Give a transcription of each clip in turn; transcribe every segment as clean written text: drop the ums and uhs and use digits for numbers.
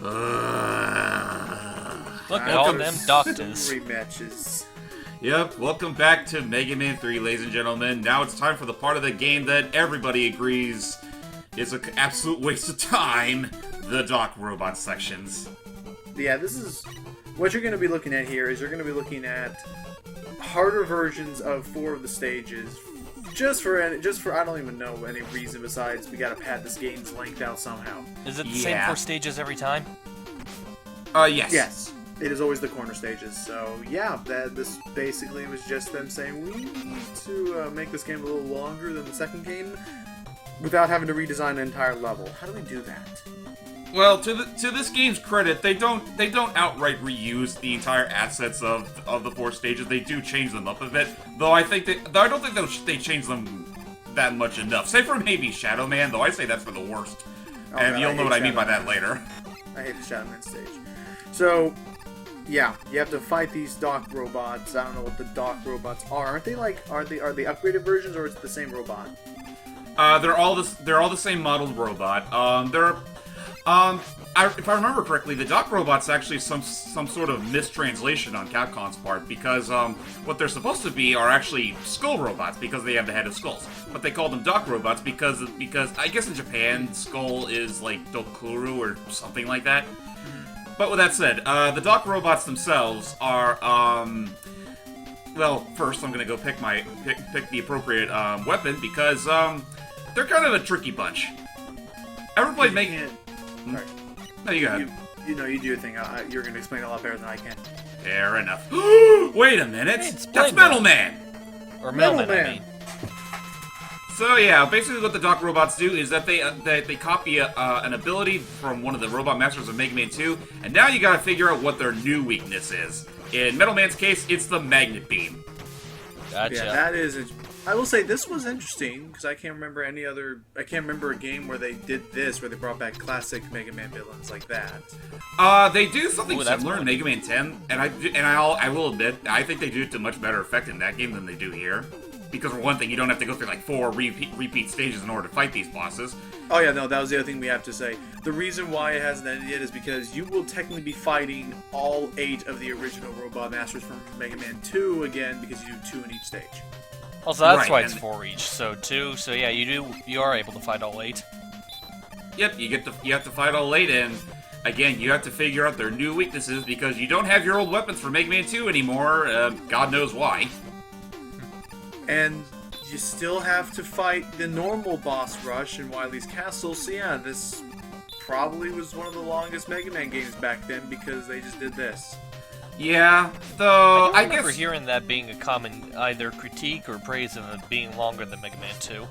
Look at all them doctors. Rematches. Yep, welcome back to Mega Man 3, ladies and gentlemen. Now it's time for the part of the game that everybody agrees is an absolute waste of time, the Doc Robot sections. Yeah, this is... What you're going to be looking at here is you're going to be looking at harder versions of 4 of the stages. Just for I don't even know any reason besides we gotta pad this game's length out somehow. Is it the same 4 stages every time? Yes. Yes. It is always the corner stages. So yeah, this basically was just them saying we need to make this game a little longer than the second game without having to redesign an entire level. How do we do that? Well, to this game's credit, they don't outright reuse the entire assets of the 4 stages. They do change them up a bit, though I don't think they change them that much enough. Say for maybe Shadow Man, though I say that's for the worst. And God, you'll know what I mean by that Man. later. I hate the Shadow Man stage. So, yeah, you have to fight these Doc robots. I don't know what the Doc robots are. Aren't they like are they upgraded versions or is it the same robot? They're all the same modeled robot. If I remember correctly, the Doc robot's actually some sort of mistranslation on Capcom's part, because what they're supposed to be are actually skull robots because they have the head of skulls. But they call them Doc robots because I guess in Japan, skull is like Dokuru or something like that. But with that said, the Doc robots themselves are well, first I'm gonna go pick the appropriate weapon because they're kind of a tricky bunch. Ever played Mega? Sorry. No, you got it. You know, you do your thing. You're going to explain it a lot better than I can. Fair enough. Wait a minute! That's that. Metal Man! Or Metal Melman, Man. I mean. So yeah, basically what the Doc robots do is that they copy an ability from one of the robot masters of Mega Man 2, and now you gotta figure out what their new weakness is. In Metal Man's case, it's the Magnet Beam. Gotcha. Yeah, that is... I will say this was interesting because I can't remember a game where they did this, where they brought back classic Mega Man villains like that. They do something similar in Mega Man 10, and I will admit, I think they do it to much better effect in that game than they do here. Because for one thing, you don't have to go through like 4 repeat stages in order to fight these bosses. Oh yeah, no, that was the other thing we have to say. The reason why it hasn't ended yet is because you will technically be fighting all 8 of the original Robot Masters from Mega Man 2 again, because you do 2 in each stage. Also, that's Right, why it's and- 4 each. So 2. So yeah, you are able to fight all 8. Yep, you have to fight all 8, and again, you have to figure out their new weaknesses because you don't have your old weapons from Mega Man 2 anymore. God knows why. And you still have to fight the normal boss rush in Wily's Castle, so yeah, this probably was one of the longest Mega Man games back then because they just did this. Yeah, though I I remember guess hearing that being a common either critique or praise of it being longer than Mega Man 2.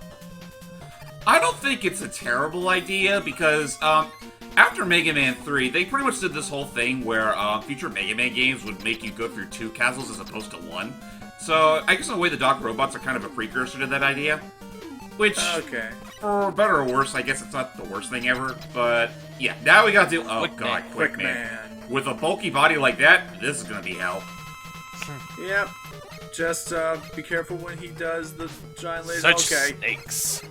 I don't think it's a terrible idea because after Mega Man 3, they pretty much did this whole thing where future Mega Man games would make you go through 2 castles as opposed to 1. So I guess in a way the Doc robots are kind of a precursor to that idea. Which, Okay. for better or worse, I guess it's not the worst thing ever. But yeah, now we gotta do. Oh Quick god, Man. Quick Man. With a bulky body like that, this is gonna be hell. Yep. Just be careful when he does the giant laser. Such Okay. snakes.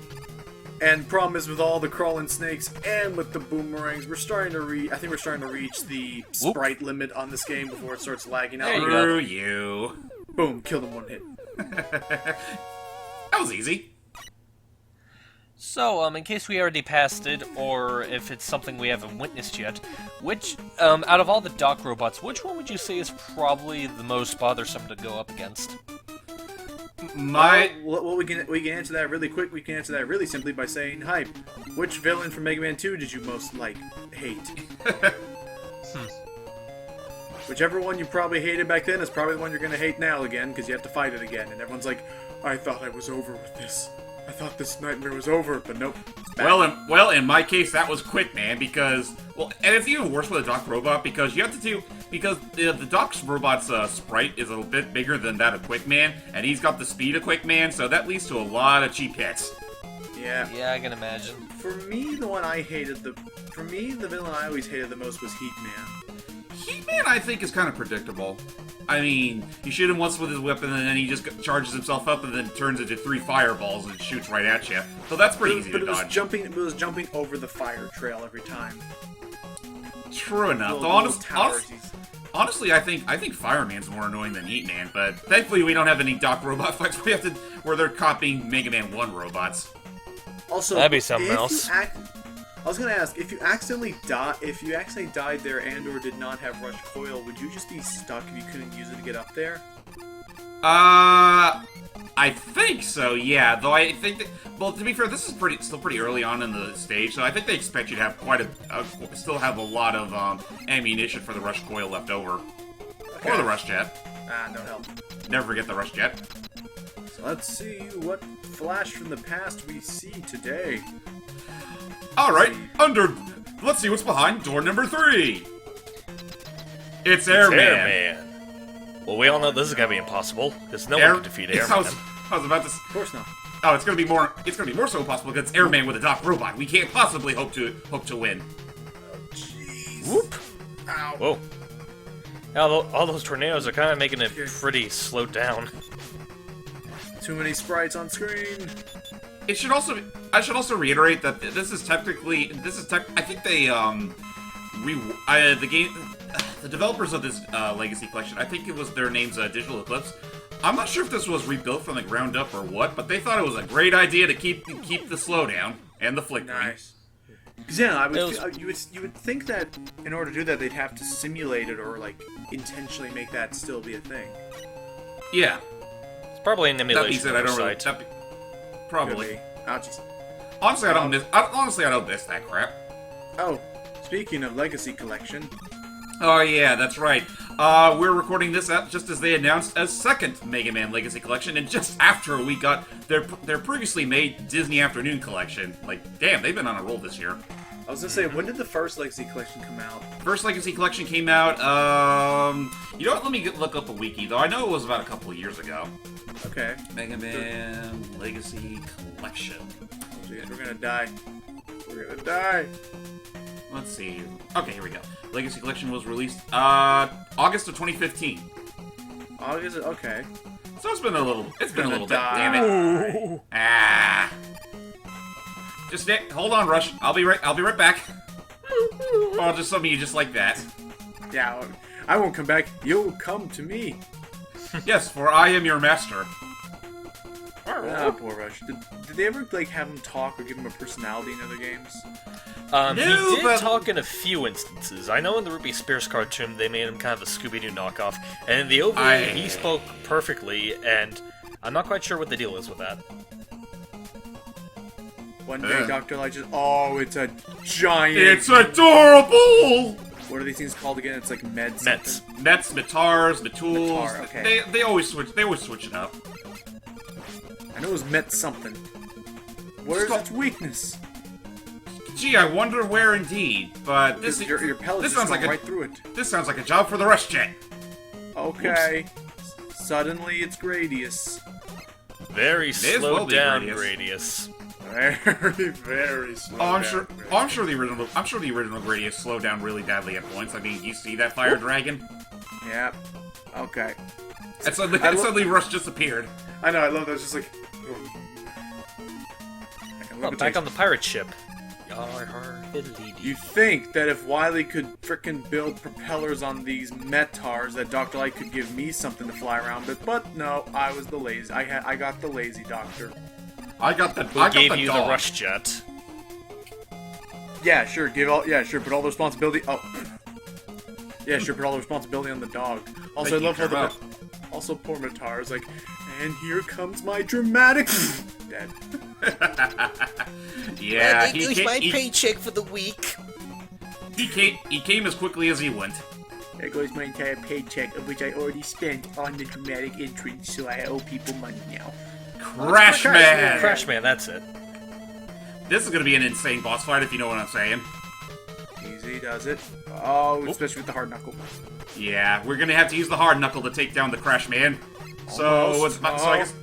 And problem is with all the crawling snakes and with the boomerangs, we're starting to I think we're starting to reach the Whoop. sprite limit on this game before it starts lagging out. There you go. Screw you. Boom, killed him 1 hit. That was easy. So, in case we already passed it, or if it's something we haven't witnessed yet, which, out of all the Doc robots, which one would you say is probably the most bothersome to go up against? Well, we can answer that really quick. We can answer that really simply by saying, "Hype, which villain from Mega Man 2 did you most hate?" Whichever one you probably hated back then is probably the one you're gonna hate now again because you have to fight it again. And everyone's like, "I thought I was over with this. I thought this nightmare was over, but nope." It's back. Well, in my case, that was Quick Man because, well, and it's even worse with a Doc robot because you have to do because the Doc's robot's sprite is a little bit bigger than that of Quick Man, and he's got the speed of Quick Man, so that leads to a lot of cheap hits. Yeah. Yeah, I can imagine. For me, the villain I always hated the most was Heat Man. Heat Man, I think, is kind of predictable. I mean, you shoot him once with his weapon, and then he just charges himself up, and then turns into 3 fireballs and shoots right at you. So that's pretty easy to But dodge. it was jumping over the fire trail every time. True enough. Honestly, I think Fireman's more annoying than Heat Man, but thankfully we don't have any Doc robot fights where they're copying Mega Man 1 robots. Also, that'd be something else. I was gonna ask, if you accidentally died there and/or did not have Rush Coil, would you just be stuck if you couldn't use it to get up there? I think so, yeah. Though I think that, well, to be fair, this is still pretty early on in the stage, so I think they expect you to have still have a lot of ammunition for the Rush Coil left over, Okay. or the Rush Jet. No help. Never forget the Rush Jet. So let's see what flash from the past we see today. All right, let's see what's behind door number 3. It's Airman. Airman. Well, we all know this is gonna be impossible because no one can defeat Airman. I was about to. Of course not. Oh, it's gonna be more so impossible because it's Airman with a Doc robot. We can't possibly hope to win. Jeez. Whoop! Ow. Whoa! All those tornadoes are kind of making it pretty slowed down. Too many sprites on screen. I should also reiterate that this is I think they the developers of this Legacy Collection, I think it was their name's Digital Eclipse. I'm not sure if this was rebuilt from the ground up or what, but they thought it was a great idea to keep the slowdown and the flickering. Nice. Because yeah, you would think that in order to do that, they'd have to simulate it or like intentionally make that still be a thing. Yeah. It's probably an emulation. That being said, I don't really. oversight. Probably. Oh, jeez. Honestly, I don't miss that crap. Oh, speaking of Legacy Collection. Oh yeah, that's right. We're recording this just as they announced a second Mega Man Legacy Collection, and just after we got their previously made Disney Afternoon Collection. Like, damn, they've been on a roll this year. I was gonna say, when did the first Legacy Collection come out? First Legacy Collection came out, you know what, let me look up a wiki, though. I know it was about a couple of years ago. Okay. Mega Man Legacy Collection. Oh, geez, we're gonna die. We're gonna die. Let's see. Okay, here we go. Legacy Collection was released, August of 2015. August, okay. So it's been a little bit, damn Die. it. Ah. Just hold on, Rush. I'll be right back. Oh, just some of you just like that. Yeah, I won't come back. You'll come to me. Yes, for I am your master. Ah, poor Rush. Did they ever like have him talk or give him a personality in other games? He did but- talk in a few instances. I know in the Ruby Spears cartoon they made him kind of a Scooby-Doo knockoff, and in the OVA he spoke perfectly, and I'm not quite sure what the deal is with that. One day, Dr. Light just... Oh, it's a giant... It's adorable! What are these things called again? It's like Meds. Mets. Mets, Metars, Metools. Metar, okay. They always switch it up. I know it was Met something. Where's its weakness? Gee, I wonder where indeed. But this Your pellet this just sounds went like right through it. This sounds like a job for the Rush Jet. Okay. Suddenly it's Gradius. Very as well slowed be down Gradius. Gradius. Very, very slow. Oh, I'm down. sure the original Gradius slowed down really badly at points. I mean, you see that fire dragon? Yeah. Okay. And suddenly Rush disappeared. I know. I love that. It's just like. Oh, back on the pirate ship. You think that if Wily could frickin' build propellers on these Metars, that Dr. Light could give me something to fly around with, but no, I was the lazy. I got the lazy doctor. I got the Who gave you dog. the rush jet? Yeah, sure. Put all the responsibility. Oh. Yeah, sure. Put all the responsibility on the dog. Also, I love how the. Also, poor Matar is like, and here comes my dramatic. Dead. Yeah, It was my paycheck for the week. He came as quickly as he went. There goes my entire paycheck, of which I already spent on the dramatic entrance, so I owe people money now. Crash Man! Crash Man, that's it. This is gonna be an insane boss fight, if you know what I'm saying. Easy does it. Oh, especially with the hard knuckle. Yeah, we're gonna have to use the hard knuckle to take down the Crash Man. So I guess.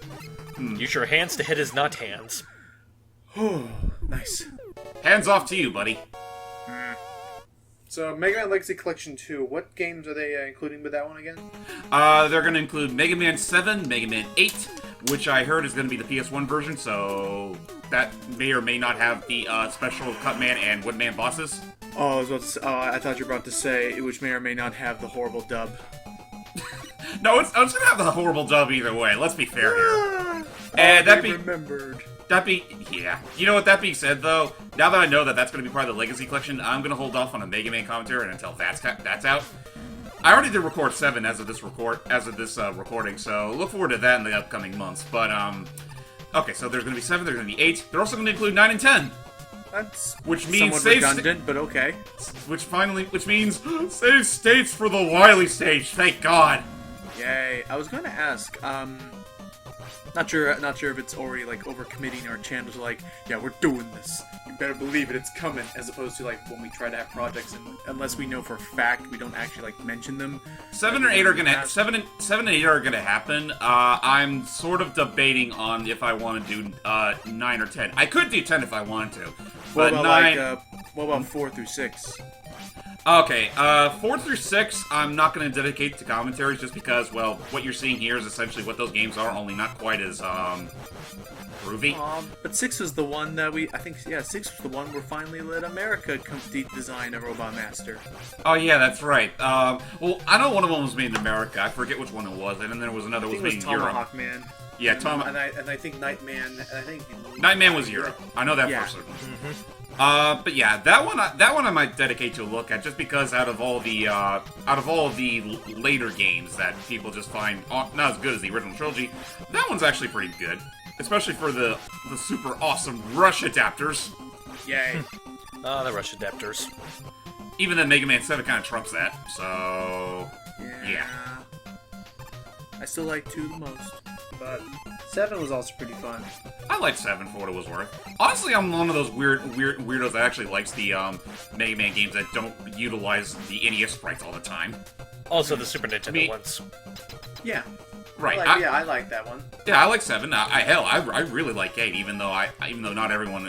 Use your hands to hit his nut hands. Oh, nice. Hands off to you, buddy. So, Mega Man Legacy Collection 2, what games are they including with that one again? They're gonna include Mega Man 7, Mega Man 8, which I heard is gonna be the PS1 version, so that may or may not have the Special Cutman and Woodman bosses. Oh, I was about to say, I thought you were about to say, which may or may not have the horrible dub. No, it's gonna have the horrible dub either way. Let's be fair here. And That be yeah. You know what? That being said, though, now that I know that that's gonna be part of the Legacy Collection, I'm gonna hold off on a Mega Man commentary until that's out. I already did record 7 as of this recording, so look forward to that in the upcoming months. But okay, so there's gonna be 7, there's gonna be 8. They're also gonna include 9 and 10. That's which means somewhat redundant, but okay. Which means save states for the Wily stage. Thank God. Yay! I was going to ask. Not sure if it's already like overcommitting our channels. Like, yeah, we're doing this. You better believe it. It's coming. As opposed to like when we try to have projects, and unless we know for a fact, we don't actually like mention them. 7 and 8 are gonna 7 and 8 are gonna happen. I'm sort of debating on if I want to do 9 or 10. I could do 10 if I wanted to. But what about what about 4 through 6? Okay, 4 through 6, I'm not going to dedicate to commentaries just because, well, what you're seeing here is essentially what those games are, only not quite as, groovy. But 6 was the one that 6 was the one where finally let America design a Robot Master. Oh, yeah, that's right. Well, I know one of them was made in America. I forget which one it was, and then there was another that was made in Europe. Tomahawk Man. Yeah, and I think Nightman. Nightman was Europe. I know that for certain. But yeah, that one I might dedicate to a look at just because out of all the later games that people just find not as good as the original trilogy, that one's actually pretty good, especially for the super awesome Rush adapters. Yay! The Rush adapters. Even then, Mega Man 7 kind of trumps that. So yeah. I still like 2 the most, but 7 was also pretty fun. I liked 7 for what it was worth. Honestly, I'm one of those weirdos that actually likes the Mega Man games that don't utilize the NES sprites all the time. Also, the Super Nintendo ones. Yeah. Right. I like that one. Yeah, I like 7. I really like 8, even though not everyone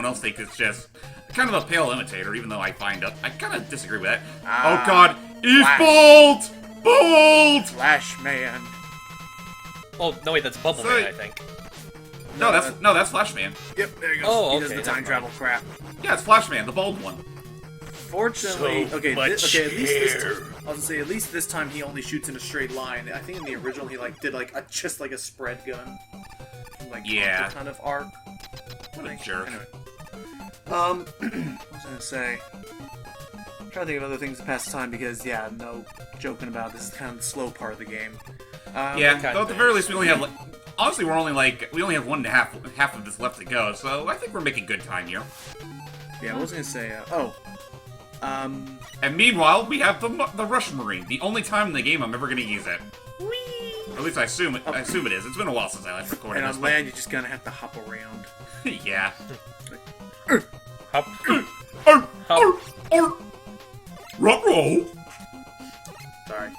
else thinks it's just kind of a pale imitator. Even though I kind of disagree with that. Oh God, he's bold. Flash Man. Oh, no, wait, that's Bubble Man, I think. No, that's Flash Man. Yep, there you go. Oh, He does the time travel crap. Yeah, it's Flash Man, the bald one. Fortunately, So okay, much at least this hair. time, I was gonna say at least this time he only shoots in a straight line. I think in the original he did just a spread gun, Yeah. kind of arc. What a jerk. Anyway. What was I gonna say? I'm trying to think of other things to pass the time because no joking about this is kind of the slow part of the game. Yeah, though at the very least we only have honestly we only have 1 and half of this left to go, so I think we're making good time here. Yeah, I was gonna say And meanwhile, we have the Rush Marine, the only time in the game I'm ever going to use it. Whee! Or at least I assume it is. It's been a while since I last recorded and this. on land, you're just gonna have to hop around. Yeah. Hop. Ruh-roh! Sorry.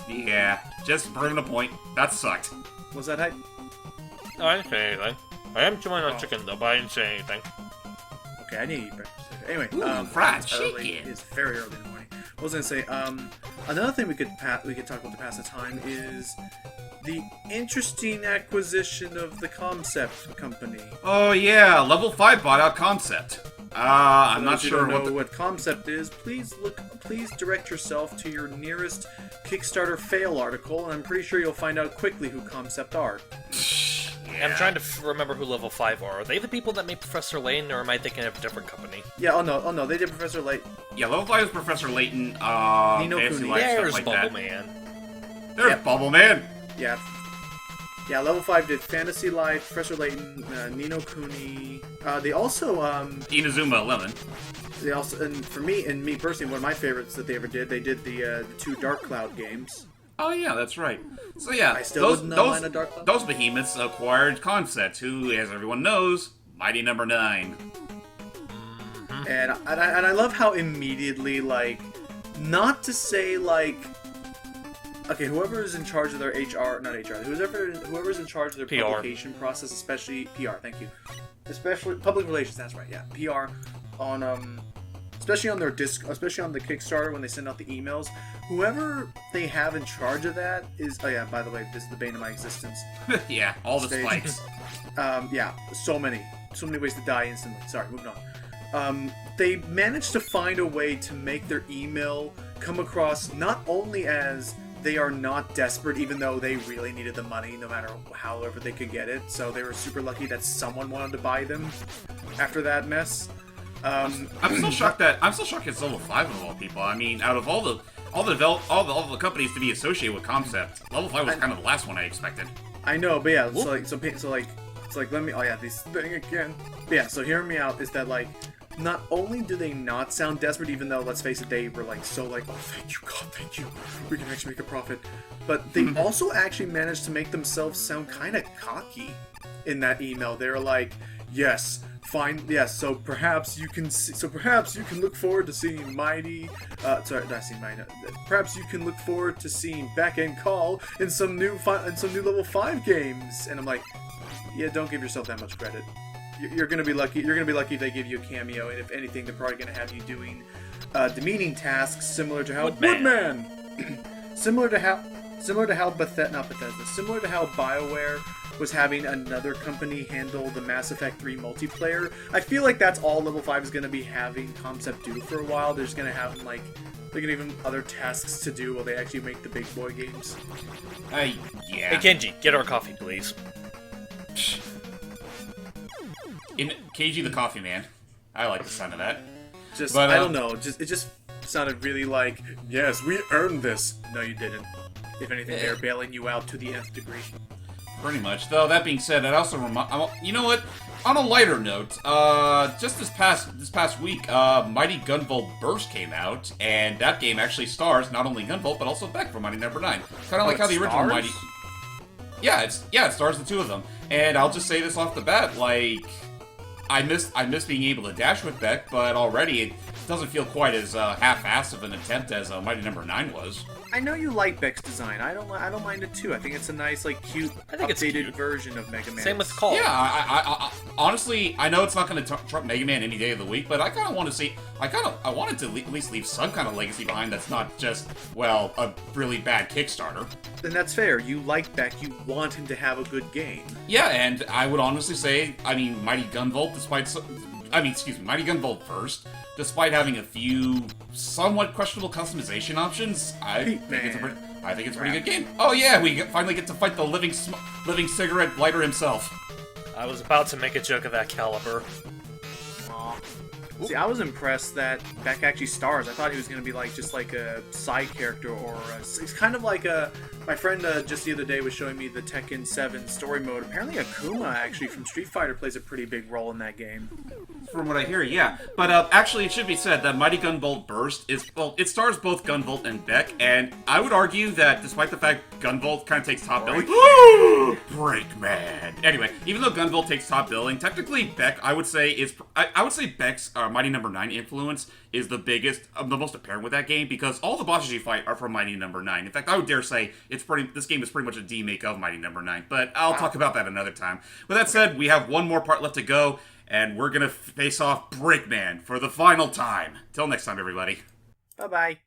Yeah, just proving a point. That sucked. Was that hype? I didn't say anything. I am chewing on chicken, though, but I didn't say anything. Okay, I need to eat breakfast. Anyway, fried it's early. chicken. It's very early in the morning. I was gonna say, another thing we could talk about to pass the time is the interesting acquisition of the Concept Company. Oh yeah, Level 5 bought out Concept. I'm not sure what Concept is. Please direct yourself to your nearest Kickstarter fail article, and I'm pretty sure you'll find out quickly who Concept are. Yeah. I'm trying to remember who Level 5 are. Are they the people that made Professor Layton, or am I thinking of a different company? Yeah, oh no, they did Professor Layton. Yeah, Level 5 is Professor Layton, Nino Fantasy Cooney. Life, stuff There's like Bubble that. Man. There's Yep. Bubble Man! Yeah. Yeah, Level 5 did Fantasy Life, Professor Layton, Nino Cooney. They also, Inazuma 11. and for me personally, one of my favorites that they ever did, they did the 2 Dark Cloud games. Oh yeah, that's right. So yeah, I still wouldn't know line of Dark Cloud. those behemoths acquired Concept, who, as everyone knows, Mighty Number 9. And I love how immediately, not to say, okay, whoever is in charge of their whoever's in charge of their PR. publication process, especially PR, thank you. Especially public relations, that's right, yeah. PR on, especially on their especially on the Kickstarter when they send out the emails. Whoever they have in charge of that is, oh yeah, by the way, this is the bane of my existence. Yeah, all the Stage. spikes. Yeah, so many ways to die instantly. Sorry, moving on. they managed to find a way to make their email come across not only as they are not desperate, even though they really needed the money no matter however they could get it, so they were super lucky that someone wanted to buy them after that mess. I'm still shocked it's level 5 of all people. I mean, out of all the companies to be associated with Concept, level 5 was kind of the last one I expected. I know, but yeah, so let me. Oh yeah, this thing again. But yeah, so hearing me out is that like, not only do they not sound desperate, even though let's face it, they were like so like, oh thank you God, thank you, we can actually make a profit. But they also actually managed to make themselves sound kind of cocky in that email. They were like, yes. Fine. Yes. So perhaps you can. Perhaps you can look forward to seeing Mighty. Sorry, not seeing Mighty. Perhaps you can look forward to seeing Beck and Call in some new level 5 games. And I'm like, yeah, don't give yourself that much credit. You're gonna be lucky. You're gonna be lucky if they give you a cameo. And if anything, they're probably gonna have you doing demeaning tasks similar to how Woodman. Similar to how BioWare was having another company handle the Mass Effect 3 multiplayer. I feel like that's all Level 5 is going to be having Concept do for a while. They're just going to have them, like, they're going to give them other tasks to do while they actually make the big boy games. Yeah. Hey, Kenji, get our coffee, please. KG the Coffee Man. I like the sound of that. I don't know. It just sounded really like, yes, we earned this. No, you didn't. If anything, they're bailing you out to the nth degree. Pretty much. Though that being said, I'd also you know what? On a lighter note, just this past week, Mighty Gunvolt Burst came out, and that game actually stars not only Gunvolt but also Beck from Mighty Number 9. Kind of like how the original Mighty. Yeah, it stars the two of them. And I'll just say this off the bat, like, I miss being able to dash with Beck, but already it doesn't feel quite as half-assed of an attempt as Mighty Number 9 was. I know you like Beck's design. I don't mind it too. I think it's a nice, like, cute, updated version of Mega Man. Same with Call. Yeah, I honestly, I know it's not going to trump Mega Man any day of the week, but I kind of want to see. I wanted to at least leave some kind of legacy behind that's not just, well, a really bad Kickstarter. Then that's fair. You like Beck. You want him to have a good game. Yeah, and I would honestly say, I mean, Mighty Gunvolt, Mighty Gunvolt First, despite having a few somewhat questionable customization options, I think it's a pretty good game. Oh yeah, we finally get to fight the living cigarette lighter himself. I was about to make a joke of that caliber. See, I was impressed that Beck actually stars. I thought he was going to be just like a side character, or it's kind of like my friend just the other day was showing me the Tekken 7 story mode. Apparently Akuma, actually, from Street Fighter, plays a pretty big role in that game. From what I hear, yeah. But actually, it should be said that Mighty Gunvolt Burst it stars both Gunvolt and Beck, and I would argue that despite the fact Gunvolt kind of takes top billing... Breakman! Anyway, even though Gunvolt takes top billing, technically Beck, I would say Beck's Mighty Number 9 influence is the biggest, the most apparent with that game, because all the bosses you fight are from Mighty Number 9. In fact, I would dare say this game is pretty much a remake of Mighty Number 9, but I'll talk about that another time. With that said, we have one more part left to go, and we're gonna face off Breakman for the final time. Till next time, everybody. Bye-bye.